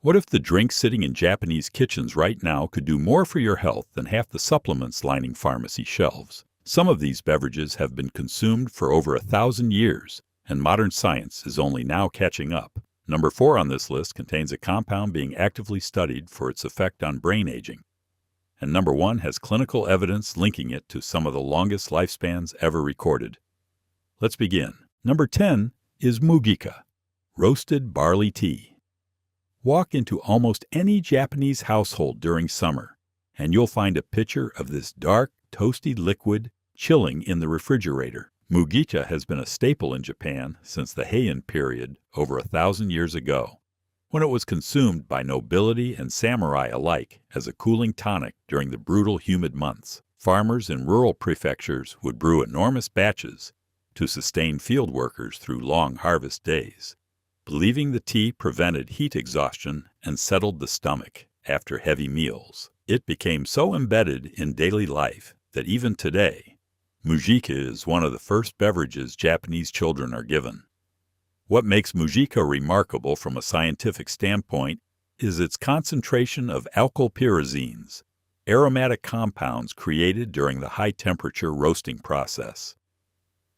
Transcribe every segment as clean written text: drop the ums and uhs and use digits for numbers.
What if the drinks sitting in Japanese kitchens right now could do more for your health than half the supplements lining pharmacy shelves? Some of these beverages have been consumed for over 1,000 years, and modern science is only now catching up. Number 4 on this list contains a compound being actively studied for its effect on brain aging. And number 1 has clinical evidence linking it to some of the longest lifespans ever recorded. Let's begin. Number 10 is Mugika, roasted barley tea. Walk into almost any Japanese household during summer, and you'll find a pitcher of this dark, toasty liquid chilling in the refrigerator. Mugicha has been a staple in Japan since the Heian period over 1,000 years ago, when it was consumed by nobility and samurai alike as a cooling tonic during the brutal, humid months. Farmers in rural prefectures would brew enormous batches to sustain field workers through long harvest days, believing the tea prevented heat exhaustion and settled the stomach after heavy meals. It became so embedded in daily life that even today, Mujika is one of the first beverages Japanese children are given. What makes Mujika remarkable from a scientific standpoint is its concentration of alkylpyrazines, aromatic compounds created during the high-temperature roasting process.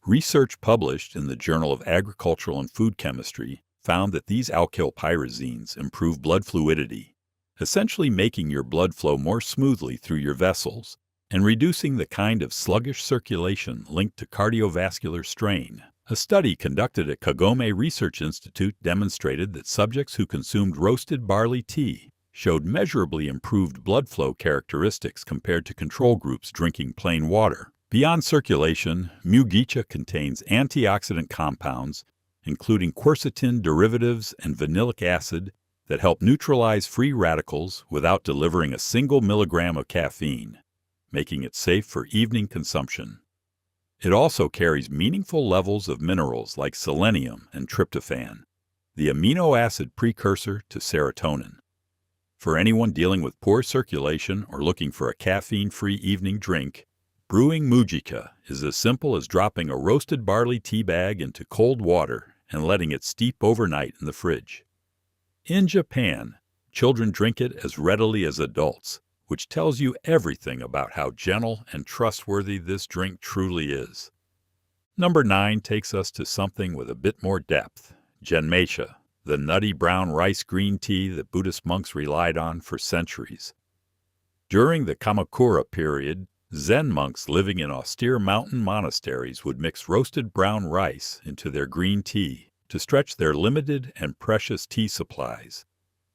Research published in the Journal of Agricultural and Food Chemistry found that these alkylpyrazines improve blood fluidity, essentially making your blood flow more smoothly through your vessels and reducing the kind of sluggish circulation linked to cardiovascular strain. A study conducted at Kagome Research Institute demonstrated that subjects who consumed roasted barley tea showed measurably improved blood flow characteristics compared to control groups drinking plain water. Beyond circulation, Mugicha contains antioxidant compounds, including quercetin derivatives and vanillic acid, that help neutralize free radicals without delivering a single milligram of caffeine, making it safe for evening consumption. It also carries meaningful levels of minerals like selenium and tryptophan, the amino acid precursor to serotonin. For anyone dealing with poor circulation or looking for a caffeine-free evening drink, brewing Mujika is as simple as dropping a roasted barley tea bag into cold water and letting it steep overnight in the fridge. In Japan, children drink it as readily as adults, which tells you everything about how gentle and trustworthy this drink truly is. Number 9 takes us to something with a bit more depth, genmaicha, the nutty brown rice green tea that Buddhist monks relied on for centuries. During the Kamakura period, Zen monks living in austere mountain monasteries would mix roasted brown rice into their green tea to stretch their limited and precious tea supplies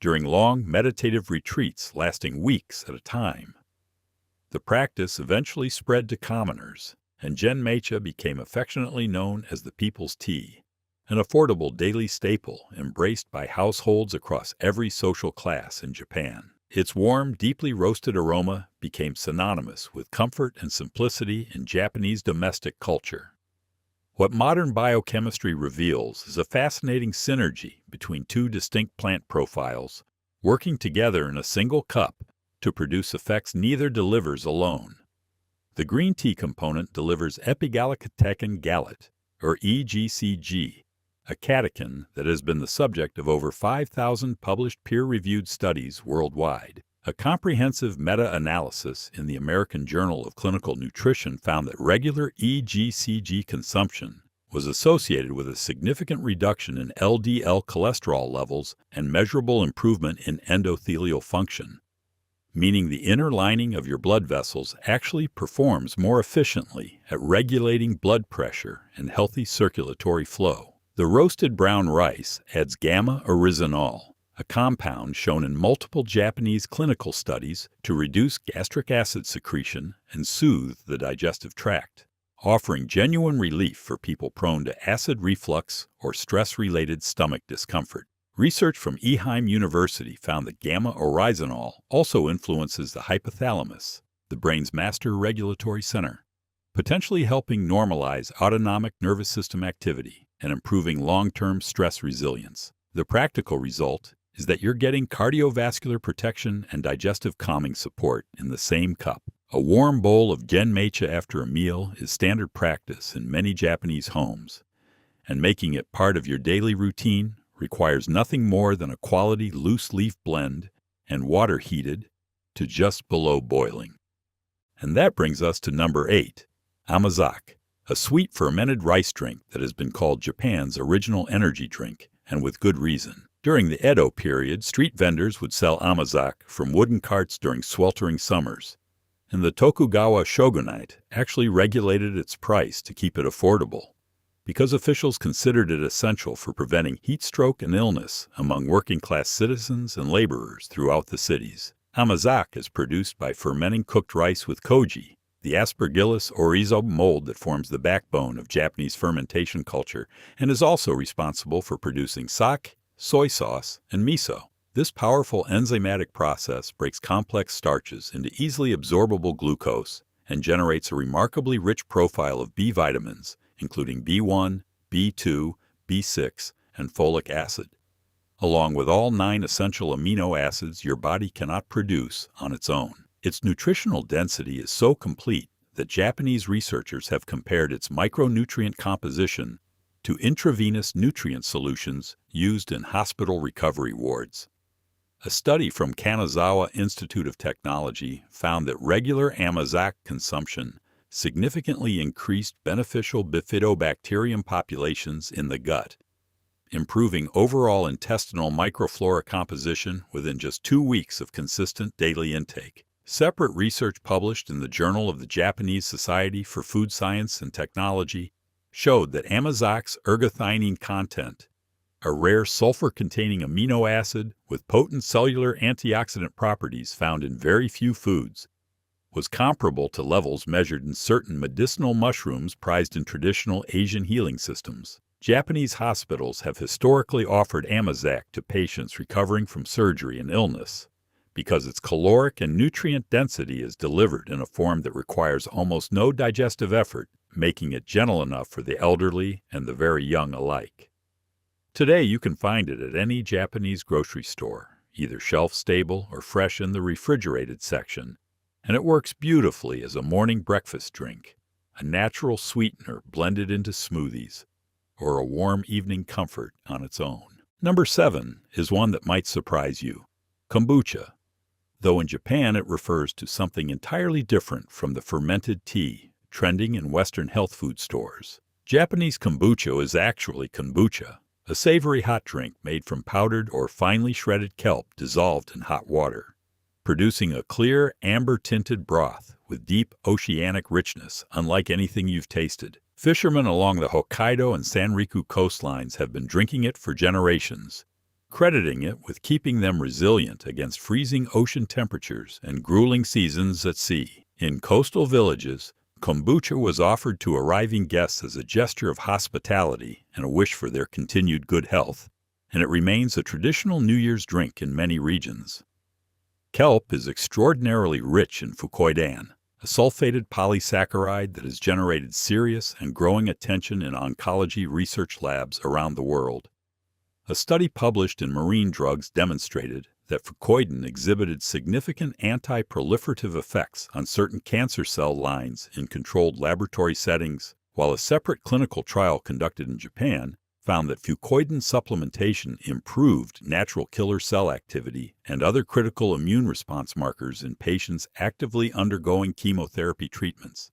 during long meditative retreats lasting weeks at a time. The practice eventually spread to commoners, and genmaicha became affectionately known as the people's tea, an affordable daily staple embraced by households across every social class in Japan. Its warm, deeply roasted aroma became synonymous with comfort and simplicity in Japanese domestic culture. What modern biochemistry reveals is a fascinating synergy between two distinct plant profiles, working together in a single cup to produce effects neither delivers alone. The green tea component delivers epigallocatechin gallate, or EGCG, a catechin that has been the subject of over 5,000 published peer-reviewed studies worldwide. A comprehensive meta-analysis in the American Journal of Clinical Nutrition found that regular EGCG consumption was associated with a significant reduction in LDL cholesterol levels and measurable improvement in endothelial function, meaning the inner lining of your blood vessels actually performs more efficiently at regulating blood pressure and healthy circulatory flow. The roasted brown rice adds gamma-oryzanol, a compound shown in multiple Japanese clinical studies to reduce gastric acid secretion and soothe the digestive tract, offering genuine relief for people prone to acid reflux or stress-related stomach discomfort. Research from Eheim University found that gamma-oryzanol also influences the hypothalamus, the brain's master regulatory center, potentially helping normalize autonomic nervous system activity and improving long-term stress resilience. The practical result is that you're getting cardiovascular protection and digestive calming support in the same cup. A warm bowl of genmaicha after a meal is standard practice in many Japanese homes, and making it part of your daily routine requires nothing more than a quality loose-leaf blend and water heated to just below boiling. And that brings us to number 8, amazake, a sweet fermented rice drink that has been called Japan's original energy drink, and with good reason. During the Edo period, street vendors would sell amazake from wooden carts during sweltering summers, and the Tokugawa shogunate actually regulated its price to keep it affordable, because officials considered it essential for preventing heat stroke and illness among working-class citizens and laborers throughout the cities. Amazake is produced by fermenting cooked rice with koji, the Aspergillus oryzo mold that forms the backbone of Japanese fermentation culture and is also responsible for producing sake, soy sauce, and miso. This powerful enzymatic process breaks complex starches into easily absorbable glucose and generates a remarkably rich profile of B vitamins, including B1, B2, B6, and folic acid, along with all 9 essential amino acids your body cannot produce on its own. Its nutritional density is so complete that Japanese researchers have compared its micronutrient composition to intravenous nutrient solutions used in hospital recovery wards. A study from Kanazawa Institute of Technology found that regular amazake consumption significantly increased beneficial bifidobacterium populations in the gut, improving overall intestinal microflora composition within just 2 weeks of consistent daily intake. Separate research published in the Journal of the Japanese Society for Food Science and Technology showed that amazake's ergothioneine content, a rare sulfur-containing amino acid with potent cellular antioxidant properties found in very few foods, was comparable to levels measured in certain medicinal mushrooms prized in traditional Asian healing systems. Japanese hospitals have historically offered amazake to patients recovering from surgery and illness because its caloric and nutrient density is delivered in a form that requires almost no digestive effort, making it gentle enough for the elderly and the very young alike. Today you can find it at any Japanese grocery store, either shelf-stable or fresh in the refrigerated section, and it works beautifully as a morning breakfast drink, a natural sweetener blended into smoothies, or a warm evening comfort on its own. Number 7 is one that might surprise you, kombucha, though in Japan it refers to something entirely different from the fermented tea trending in Western health food stores. Japanese kombucha is actually kombucha, a savory hot drink made from powdered or finely shredded kelp dissolved in hot water, producing a clear, amber-tinted broth with deep oceanic richness unlike anything you've tasted. Fishermen along the Hokkaido and Sanriku coastlines have been drinking it for generations, crediting it with keeping them resilient against freezing ocean temperatures and grueling seasons at sea. In coastal villages, kombucha was offered to arriving guests as a gesture of hospitality and a wish for their continued good health, and it remains a traditional New Year's drink in many regions. Kelp is extraordinarily rich in fucoidan, a sulfated polysaccharide that has generated serious and growing attention in oncology research labs around the world. A study published in Marine Drugs demonstrated that fucoidan exhibited significant anti-proliferative effects on certain cancer cell lines in controlled laboratory settings, while a separate clinical trial conducted in Japan found that fucoidan supplementation improved natural killer cell activity and other critical immune response markers in patients actively undergoing chemotherapy treatments.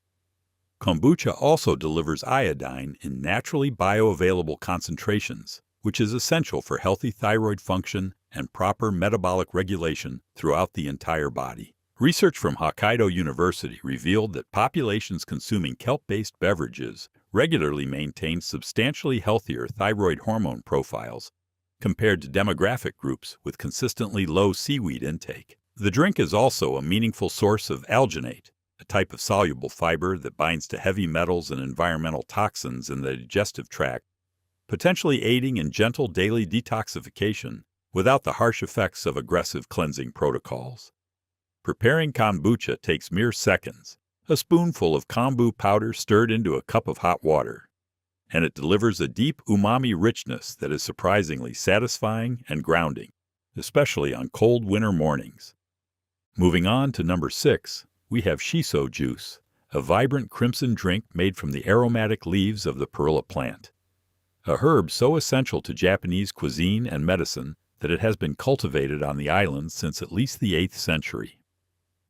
Kombucha also delivers iodine in naturally bioavailable concentrations, which is essential for healthy thyroid function and proper metabolic regulation throughout the entire body. Research from Hokkaido University revealed that populations consuming kelp-based beverages regularly maintained substantially healthier thyroid hormone profiles compared to demographic groups with consistently low seaweed intake. The drink is also a meaningful source of alginate, a type of soluble fiber that binds to heavy metals and environmental toxins in the digestive tract, potentially aiding in gentle daily detoxification without the harsh effects of aggressive cleansing protocols. Preparing kombucha takes mere seconds, a spoonful of kombu powder stirred into a cup of hot water, and it delivers a deep umami richness that is surprisingly satisfying and grounding, especially on cold winter mornings. Moving on to number 6, we have shiso juice, a vibrant crimson drink made from the aromatic leaves of the perilla plant. a herb so essential to Japanese cuisine and medicine that it has been cultivated on the island since at least the 8th century.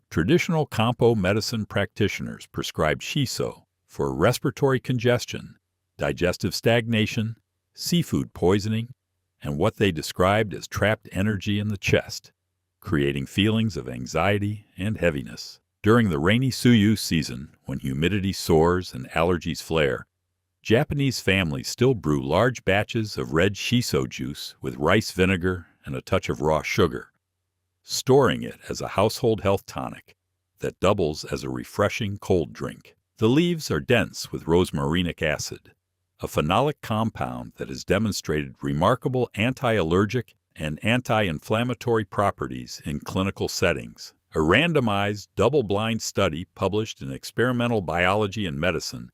Traditional Kampo medicine practitioners prescribed shiso for respiratory congestion, digestive stagnation, seafood poisoning, and what they described as trapped energy in the chest, creating feelings of anxiety and heaviness. During the rainy Suyu season, when humidity soars and allergies flare, Japanese families still brew large batches of red shiso juice with rice vinegar and a touch of raw sugar, storing it as a household health tonic that doubles as a refreshing cold drink. The leaves are dense with rosmarinic acid, a phenolic compound that has demonstrated remarkable anti-allergic and anti-inflammatory properties in clinical settings. A randomized, double-blind study published in Experimental Biology and Medicine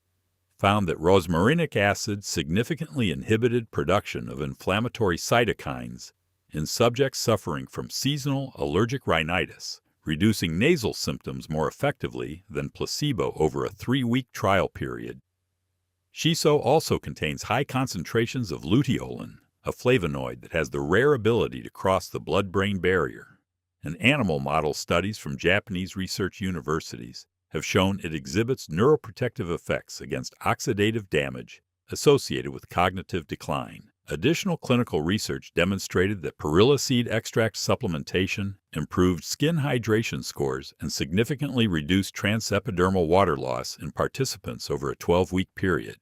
found that rosmarinic acid significantly inhibited production of inflammatory cytokines in subjects suffering from seasonal allergic rhinitis, reducing nasal symptoms more effectively than placebo over a 3-week trial period. Shiso also contains high concentrations of luteolin, a flavonoid that has the rare ability to cross the blood-brain barrier. And animal model studies from Japanese research universities have shown it exhibits neuroprotective effects against oxidative damage associated with cognitive decline. Additional clinical research demonstrated that perilla seed extract supplementation improved skin hydration scores and significantly reduced transepidermal water loss in participants over a 12-week period,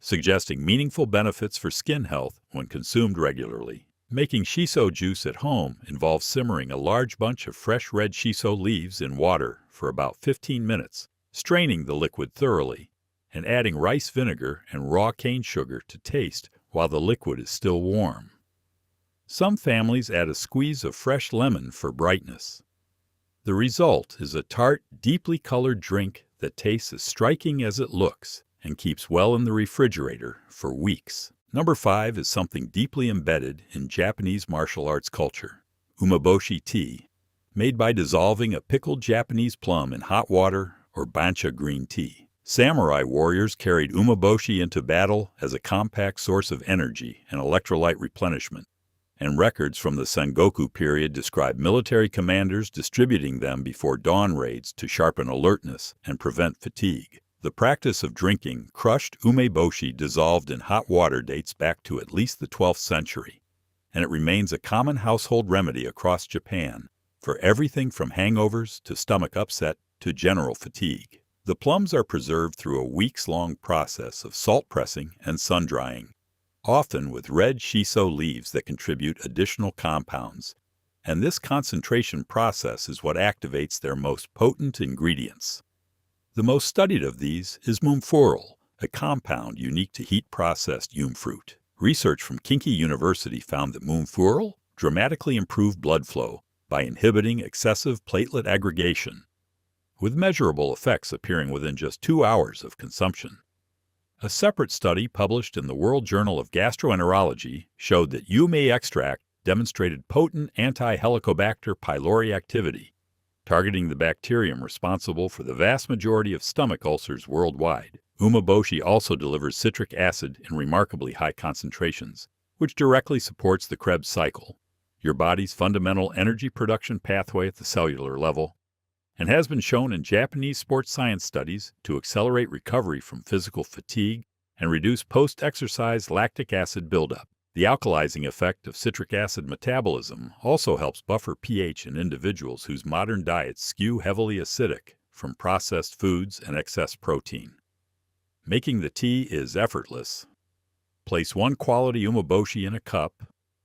suggesting meaningful benefits for skin health when consumed regularly. Making shiso juice at home involves simmering a large bunch of fresh red shiso leaves in water for about 15 minutes, straining the liquid thoroughly, and adding rice vinegar and raw cane sugar to taste while the liquid is still warm. Some families add a squeeze of fresh lemon for brightness. The result is a tart, deeply colored drink that tastes as striking as it looks and keeps well in the refrigerator for weeks. Number 5 is something deeply embedded in Japanese martial arts culture, umeboshi tea, made by dissolving a pickled Japanese plum in hot water or bancha green tea. Samurai warriors carried umeboshi into battle as a compact source of energy and electrolyte replenishment, and records from the Sengoku period describe military commanders distributing them before dawn raids to sharpen alertness and prevent fatigue. The practice of drinking crushed umeboshi dissolved in hot water dates back to at least the 12th century, and it remains a common household remedy across Japan for everything from hangovers to stomach upset to general fatigue. The plums are preserved through a weeks-long process of salt pressing and sun-drying, often with red shiso leaves that contribute additional compounds, and this concentration process is what activates their most potent ingredients. The most studied of these is mumfuril, a compound unique to heat-processed yum fruit. Research from Kinki University found that mumfuril dramatically improved blood flow by inhibiting excessive platelet aggregation, with measurable effects appearing within just 2 hours of consumption. A separate study published in the World Journal of Gastroenterology showed that yume extract demonstrated potent anti-Helicobacter pylori activity, targeting the bacterium responsible for the vast majority of stomach ulcers worldwide. Umeboshi also delivers citric acid in remarkably high concentrations, which directly supports the Krebs cycle, your body's fundamental energy production pathway at the cellular level, and has been shown in Japanese sports science studies to accelerate recovery from physical fatigue and reduce post-exercise lactic acid buildup. The alkalizing effect of citric acid metabolism also helps buffer pH in individuals whose modern diets skew heavily acidic from processed foods and excess protein. Making the tea is effortless. Place 1 quality umeboshi in a cup,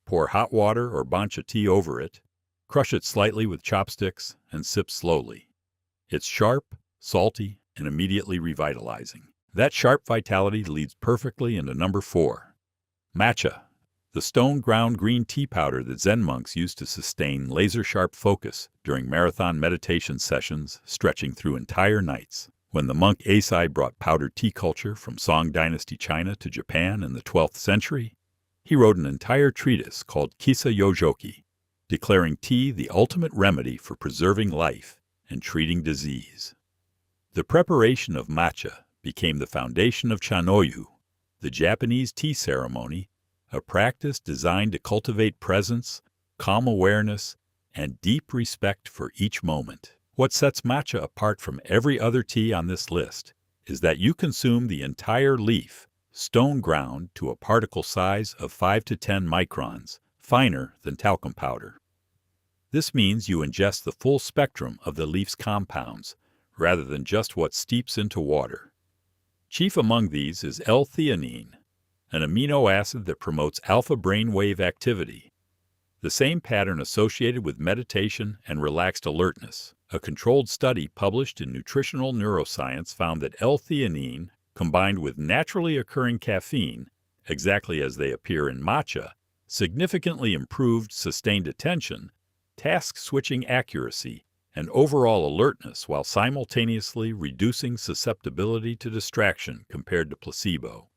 pour hot water or bancha tea over it, crush it slightly with chopsticks, and sip slowly. It's sharp, salty, and immediately revitalizing. That sharp vitality leads perfectly into number 4. Matcha, the stone-ground green tea powder that Zen monks used to sustain laser-sharp focus during marathon meditation sessions stretching through entire nights. When the monk Eisai brought powdered tea culture from Song Dynasty China to Japan in the 12th century, he wrote an entire treatise called Kisa Yojoki, declaring tea the ultimate remedy for preserving life and treating disease. The preparation of matcha became the foundation of chanoyu, The Japanese tea ceremony, a practice designed to cultivate presence, calm awareness, and deep respect for each moment. What sets matcha apart from every other tea on this list is that you consume the entire leaf, stone ground to a particle size of 5 to 10 microns, finer than talcum powder. This means you ingest the full spectrum of the leaf's compounds, rather than just what steeps into water. Chief among these is L-theanine, an amino acid that promotes alpha brainwave activity, the same pattern associated with meditation and relaxed alertness. A controlled study published in Nutritional Neuroscience found that L-theanine, combined with naturally occurring caffeine, exactly as they appear in matcha, significantly improved sustained attention, task-switching accuracy, and overall alertness while simultaneously reducing susceptibility to distraction compared to placebo.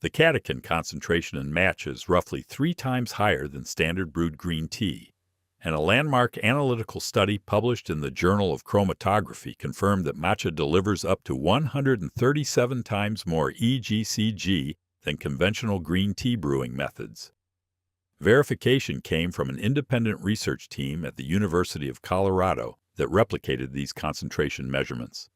The catechin concentration in matcha is roughly 3 times higher than standard brewed green tea, and a landmark analytical study published in the Journal of Chromatography confirmed that matcha delivers up to 137 times more EGCG than conventional green tea brewing methods. Verification came from an independent research team at the University of Colorado that replicated these concentration measurements.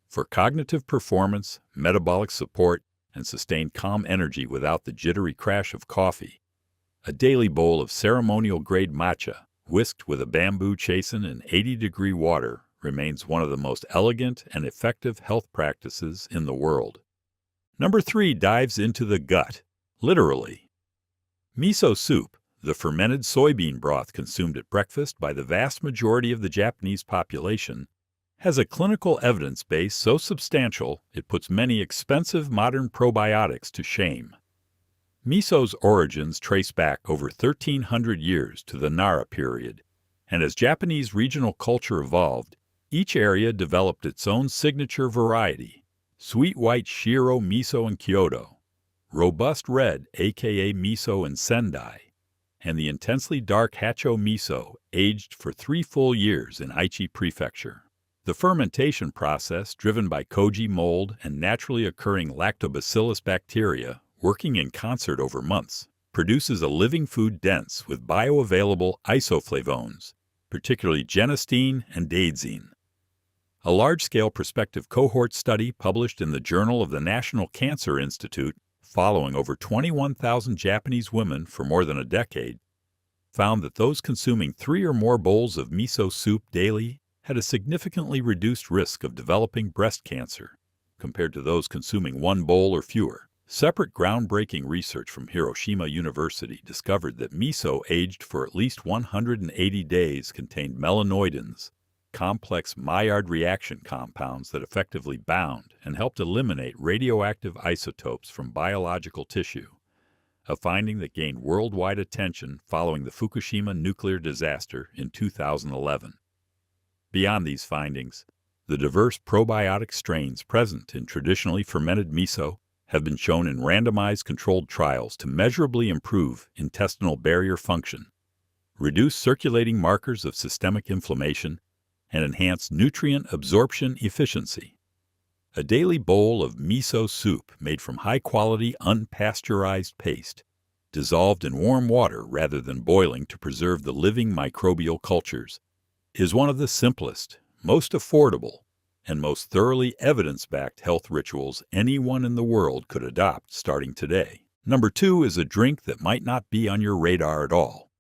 For cognitive performance, metabolic support, and sustained calm energy without the jittery crash of coffee, a daily bowl of ceremonial-grade matcha, whisked with a bamboo chasen in 80-degree water, remains one of the most elegant and effective health practices in the world. Number 3 dives into the gut, literally. Miso soup, the fermented soybean broth consumed at breakfast by the vast majority of the Japanese population, has a clinical evidence base so substantial it puts many expensive modern probiotics to shame. Miso's origins trace back over 1,300 years to the Nara period, and as Japanese regional culture evolved, each area developed its own signature variety: sweet white Shiro miso in Kyoto, robust red aka miso in Sendai, and the intensely dark Hacho miso aged for 3 full years in Aichi Prefecture. The fermentation process, driven by koji mold and naturally occurring lactobacillus bacteria, working in concert over months, produces a living food dense with bioavailable isoflavones, particularly genistein and daidzein. A large-scale prospective cohort study published in the Journal of the National Cancer Institute, following over 21,000 Japanese women for more than a decade, found that those consuming 3 or more bowls of miso soup daily had a significantly reduced risk of developing breast cancer compared to those consuming 1 bowl or fewer. Separate groundbreaking research from Hiroshima University discovered that miso aged for at least 180 days contained melanoidins, complex Maillard reaction compounds that effectively bound and helped eliminate radioactive isotopes from biological tissue, a finding that gained worldwide attention following the Fukushima nuclear disaster in 2011. Beyond these findings, the diverse probiotic strains present in traditionally fermented miso have been shown in randomized controlled trials to measurably improve intestinal barrier function, reduce circulating markers of systemic inflammation, and enhance nutrient absorption efficiency. A daily bowl of miso soup made from high-quality unpasteurized paste, dissolved in warm water rather than boiling to preserve the living microbial cultures, is one of the simplest, most affordable, and most thoroughly evidence-backed health rituals anyone in the world could adopt starting today. Number 2 is a drink that might not be on your radar at all: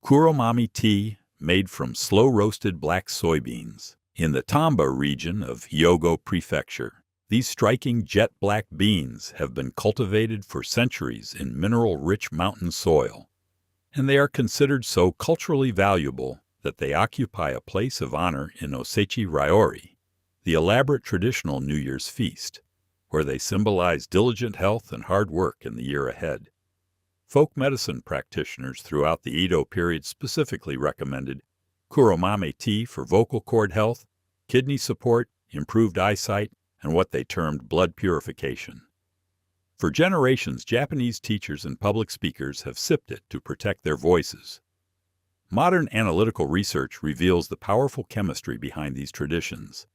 kuromami tea, made from slow-roasted black soybeans. In the Tamba region of Hyogo Prefecture, these striking jet-black beans have been cultivated for centuries in mineral-rich mountain soil, and they are considered so culturally valuable that they occupy a place of honor in Osechi Ryori, the elaborate traditional New Year's feast, where they symbolize diligent health and hard work in the year ahead. Folk medicine practitioners throughout the Edo period specifically recommended kuromame tea for vocal cord health, kidney support, improved eyesight, and what they termed blood purification. For generations, Japanese teachers and public speakers have sipped it to protect their voices. Modern analytical research reveals the powerful chemistry behind these traditions.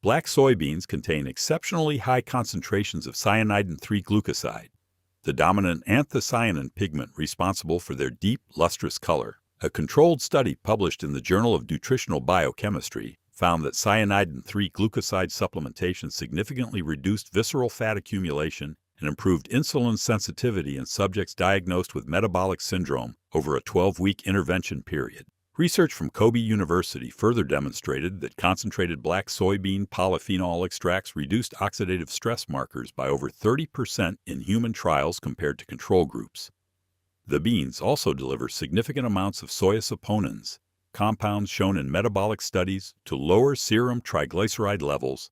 Black soybeans contain exceptionally high concentrations of cyanidin-3-glucoside, the dominant anthocyanin pigment responsible for their deep, lustrous color. A controlled study published in the Journal of Nutritional Biochemistry found that cyanidin-3-glucoside supplementation significantly reduced visceral fat accumulation and improved insulin sensitivity in subjects diagnosed with metabolic syndrome over a 12-week intervention period. Research from Kobe University further demonstrated that concentrated black soybean polyphenol extracts reduced oxidative stress markers by over 30% in human trials compared to control groups. The beans also deliver significant amounts of soia-saponins, compounds shown in metabolic studies to lower serum triglyceride levels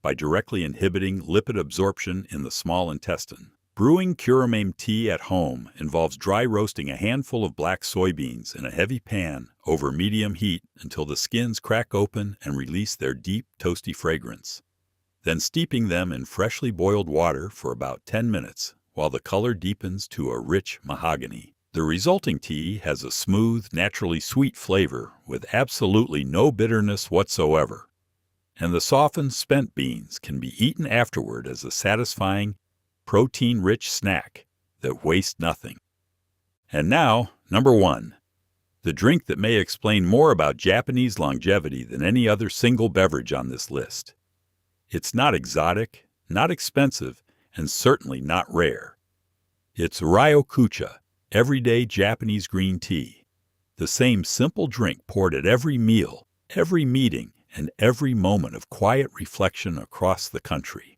by directly inhibiting lipid absorption in the small intestine. Brewing Curamame tea at home involves dry roasting a handful of black soybeans in a heavy pan over medium heat until the skins crack open and release their deep, toasty fragrance. Then steeping them in freshly boiled water for about 10 minutes while the color deepens to a rich mahogany. The resulting tea has a smooth, naturally sweet flavor with absolutely no bitterness whatsoever. And the softened spent beans can be eaten afterward as a satisfying, protein-rich snack that wastes nothing. And now, number 1. The drink that may explain more about Japanese longevity than any other single beverage on this list. It's not exotic, not expensive, and certainly not rare. It's Ryokucha, everyday Japanese green tea. The same simple drink poured at every meal, every meeting, and every moment of quiet reflection across the country.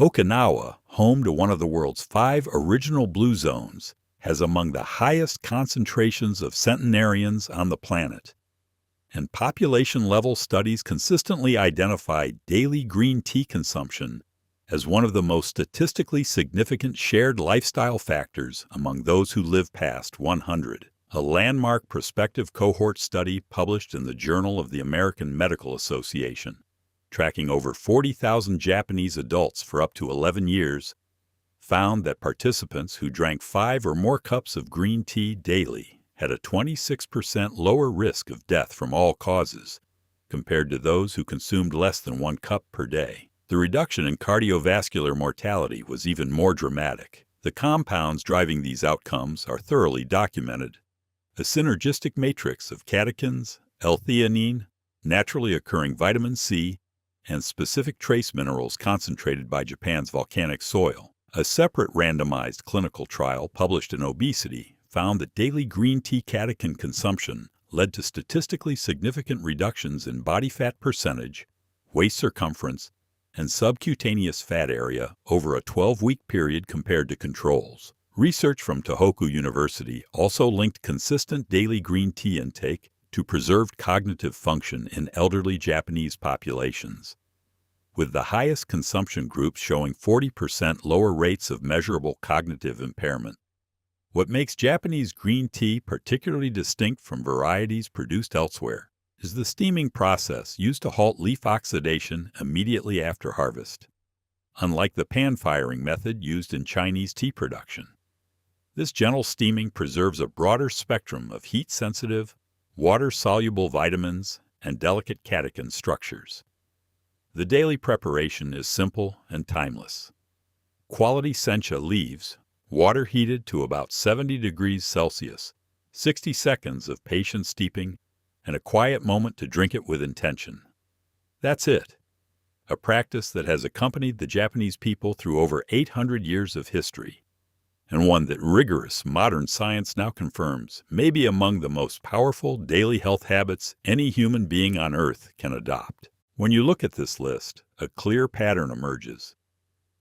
Okinawa, home to one of the world's 5 original blue zones, has among the highest concentrations of centenarians on the planet. And population-level studies consistently identify daily green tea consumption as one of the most statistically significant shared lifestyle factors among those who live past 100. A landmark prospective cohort study published in the Journal of the American Medical Association, tracking over 40,000 Japanese adults for up to 11 years, found that participants who drank 5 or more cups of green tea daily had a 26% lower risk of death from all causes compared to those who consumed less than 1 cup per day. The reduction in cardiovascular mortality was even more dramatic. The compounds driving these outcomes are thoroughly documented. A synergistic matrix of catechins, L-theanine, naturally occurring vitamin C, and specific trace minerals concentrated by Japan's volcanic soil. A separate randomized clinical trial published in Obesity found that daily green tea catechin consumption led to statistically significant reductions in body fat percentage, waist circumference, and subcutaneous fat area over a 12-week period compared to controls. Research from Tohoku University also linked consistent daily green tea intake to preserved cognitive function in elderly Japanese populations, with the highest consumption groups showing 40% lower rates of measurable cognitive impairment. What makes Japanese green tea particularly distinct from varieties produced elsewhere is the steaming process used to halt leaf oxidation immediately after harvest, unlike the pan-firing method used in Chinese tea production. This gentle steaming preserves a broader spectrum of heat-sensitive, water-soluble vitamins and delicate catechin structures. The daily preparation is simple and timeless. Quality sencha leaves, water heated to about 70 degrees Celsius, 60 seconds of patient steeping, and a quiet moment to drink it with intention. That's it. A practice that has accompanied the Japanese people through over 800 years of history, and one that rigorous modern science now confirms may be among the most powerful daily health habits any human being on Earth can adopt. When you look at this list, a clear pattern emerges.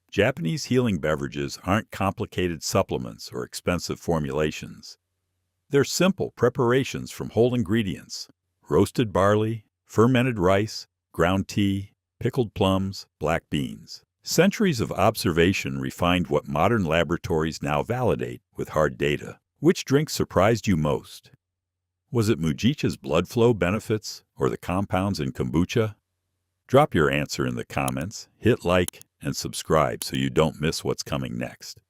Japanese healing beverages aren't complicated supplements or expensive formulations. They're simple preparations from whole ingredients: roasted barley, fermented rice, ground tea, pickled plums, black beans. Centuries of observation refined what modern laboratories now validate with hard data. Which drink surprised you most? Was it Mujicha's blood flow benefits or the compounds in kombucha? Drop your answer in the comments, hit like, and subscribe so you don't miss what's coming next.